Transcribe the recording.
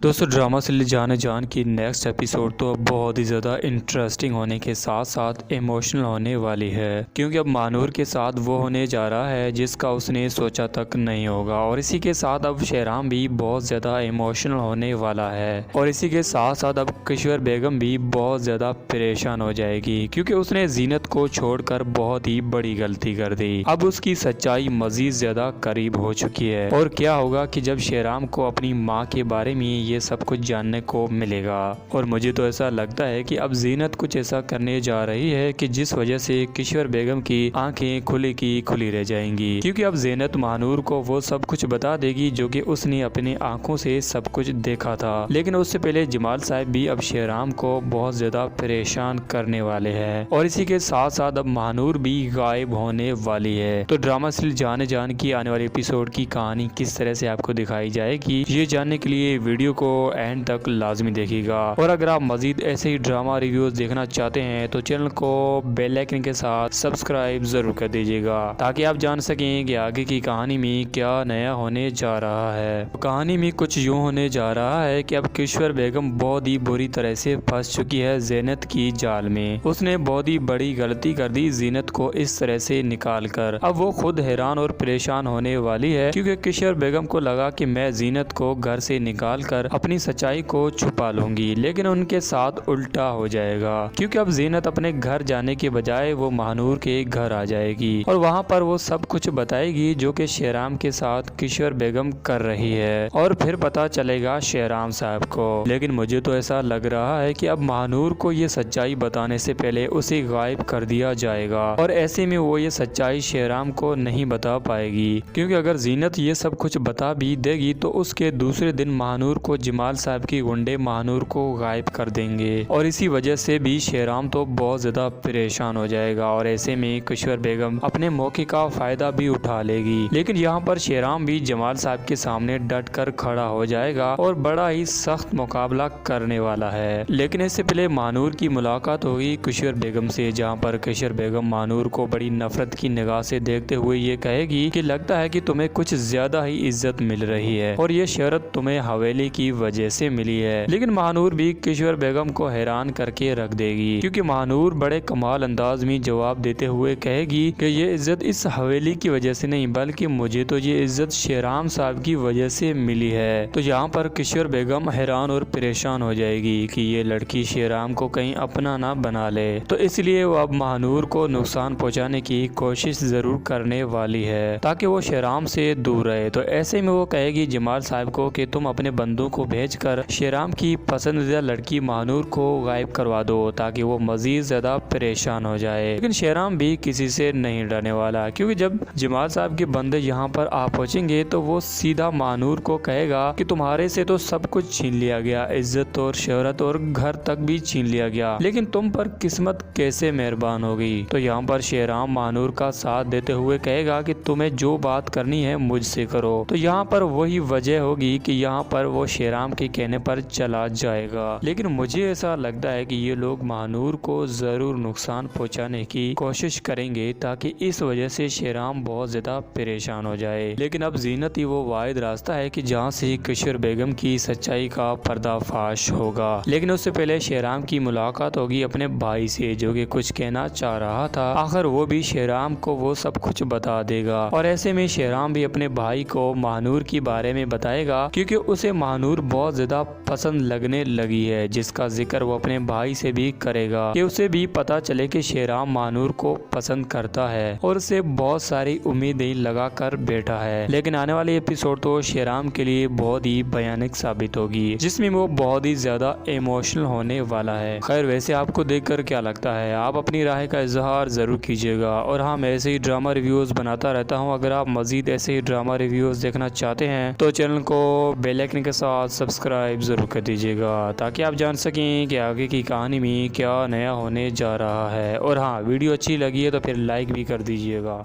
दोस्तों drama series जाने जान की नेक्स्ट एपिसोड तो बहुत ही ज़्यादा इंटरेस्टिंग होने के साथ साथ इमोशनल होने वाली है, क्योंकि अब मानूर के साथ वो होने जा रहा है जिसका उसने सोचा तक नहीं होगा। और इसी के साथ अब शेराम भी बहुत ज़्यादा इमोशनल होने वाला है और इसी के साथ साथ अब किश्वर बेगम भी बहुत ज़्यादा परेशान हो जाएगी, क्योंकि उसने जीनत को छोड़कर बहुत ही बड़ी गलती कर दी। अब उसकी सच्चाई मजीद ज़्यादा करीब हो चुकी है। और क्या होगा कि जब शेराम को अपनी माँ के बारे में ये सब कुछ जानने को मिलेगा। और मुझे तो ऐसा लगता है कि अब जीनत कुछ ऐसा करने जा रही है कि जिस वजह से किश्वर बेगम की आंखें खुली की खुली रह जाएंगी, क्योंकि अब जीनत मानूर को वो सब कुछ बता देगी जो कि उसने अपनी आंखों से सब कुछ देखा था। लेकिन उससे पहले जमाल साहब भी अब शेराम को बहुत ज्यादा परेशान करने वाले हैं और इसी के साथ साथ अब मानूर भी गायब होने वाली है। तो ड्रामा सीरीज जाने जान की आने वाले एपिसोड की कहानी किस तरह से आपको दिखाई जाएगी, ये जानने के लिए वीडियो को एंड तक लाजमी देखिएगा। और अगर आप मजीद ऐसे ही ड्रामा रिव्यूज देखना चाहते हैं तो चैनल को बेल आइकन के साथ सब्सक्राइब जरूर कर दीजिएगा, ताकि आप जान सकें कि आगे की कहानी में क्या नया होने जा रहा है। कहानी में कुछ यूँ होने जा रहा है कि अब किश्वर बेगम बहुत ही बुरी तरह से फंस चुकी है जीनत की जाल में। उसने बहुत ही बड़ी गलती कर दी जीनत को इस तरह से निकाल कर। अब वो खुद हैरान और परेशान होने वाली है, क्योंकि किश्वर बेगम को लगा कि मैं जीनत को घर से निकाल कर अपनी सच्चाई को छुपा लूंगी, लेकिन उनके साथ उल्टा हो जाएगा, क्योंकि अब जीनत अपने घर जाने के बजाय वो महानूर के घर आ जाएगी और वहां पर वो सब कुछ बताएगी जो कि शेराम के साथ किश्वर बेगम कर रही है। और फिर पता चलेगा शेराम साहब को। लेकिन मुझे तो ऐसा लग रहा है कि अब महानूर को ये सच्चाई बताने से पहले उसे गायब कर दिया जाएगा और ऐसे में वो ये सच्चाई शेराम को नहीं बता पाएगी, क्योंकि अगर जीनत ये सब कुछ बता भी देगी तो उसके दूसरे दिन महानूर को जमाल साहब की गुंडे महानूर को गायब कर देंगे और इसी वजह से भी शेराम तो बहुत ज्यादा परेशान हो जाएगा और ऐसे में किश्वर बेगम अपने मौके का फायदा भी उठा लेगी। लेकिन यहाँ पर शेराम भी जमाल साहब के सामने डट कर खड़ा हो जाएगा और बड़ा ही सख्त मुकाबला करने वाला है। लेकिन इससे पहले महानूर की मुलाकात होगी किश्वर बेगम से, जहाँ पर किश्वर बेगम महानूर को बड़ी नफरत की निगाह से देखते हुए ये कहेगी कि लगता है कि तुम्हें कुछ ज्यादा ही इज्जत मिल रही है और ये शहरत तुम्हें हवेली की वजह से मिली है। लेकिन महानूर भी किश्वर बेगम को हैरान करके रख देगी, क्योंकि महानूर बड़े कमाल अंदाज में जवाब देते हुए कहेगी कि ये इज्जत इस हवेली की वजह से नहीं, बल्कि मुझे तो ये इज्जत शेराम साहब की वजह से मिली है। तो यहाँ पर किश्वर बेगम हैरान और परेशान हो जाएगी कि ये लड़की शेराम को कहीं अपना ना बना ले, तो इसलिए वो अब महानूर को नुकसान पहुँचाने की कोशिश जरूर करने वाली है ताकि वो शेराम से दूर रहे। तो ऐसे में वो कहेगी जमाल साहब को कि तुम अपने बंदों को भेजकर शेराम की पसंदीदा लड़की महानूर को गायब करवा दो, ताकि वो मजीद ज्यादा परेशान हो जाए। लेकिन शेराम भी किसी से नहीं डरने वाला, क्योंकि जब जमाल साहब के बंदे यहाँ पर आ पहुंचेंगे तो वो सीधा महानूर को कहेगा कि तुम्हारे से तो सब कुछ छीन लिया गया, इज्जत और शोहरत और घर तक भी छीन लिया गया, लेकिन तुम पर किस्मत कैसे मेहरबान होगी। तो यहाँ पर शेराम महानूर का साथ देते हुए कहेगा कि तुम्हें जो बात करनी है मुझसे करो। तो यहाँ पर वही वजह होगी कि यहाँ पर वो शेराम के कहने पर चला जाएगा। लेकिन मुझे ऐसा लगता है कि ये लोग महानूर को जरूर नुकसान पहुंचाने की कोशिश करेंगे, ताकि इस वजह से शेराम बहुत ज्यादा परेशान हो जाए। लेकिन अब जीनत ही वो वाहिद रास्ता है कि जहाँ से किश्वर बेगम की सच्चाई का पर्दाफाश होगा। लेकिन उससे पहले शेराम की मुलाकात होगी अपने भाई से, जो कि कुछ कहना चाह रहा था। आखिर वो भी शेराम को वो सब कुछ बता देगा और ऐसे में शेराम भी अपने भाई को महानूर के बारे में बताएगा, क्योंकि उसे महानूर बहुत ज्यादा पसंद लगने लगी है, जिसका जिक्र वो अपने भाई से भी करेगा कि उसे भी पता चले कि शेराम महानूर को पसंद करता है और उसे बहुत सारी उम्मीदें लगा कर बैठा है। लेकिन आने वाले एपिसोड तो शेराम के लिए बहुत ही भयानक साबित होगी, जिसमें वो बहुत ही ज्यादा इमोशनल होने वाला है। खैर वैसे आपको देखकर क्या लगता है, आप अपनी राय का इजहार जरूर कीजिएगा। और हाँ, मैं ऐसे ही ड्रामा रिव्यूज बनाता रहता हूँ। अगर आप मजीद ऐसे ही ड्रामा रिव्यूज देखना चाहते हैं तो चैनल को बेल आइकन के साथ सब्सक्राइब जरूर कर दीजिएगा, ताकि आप जान सकें कि आगे की कहानी में क्या नया होने जा रहा है। और हाँ, वीडियो अच्छी लगी है तो फिर लाइक भी कर दीजिएगा।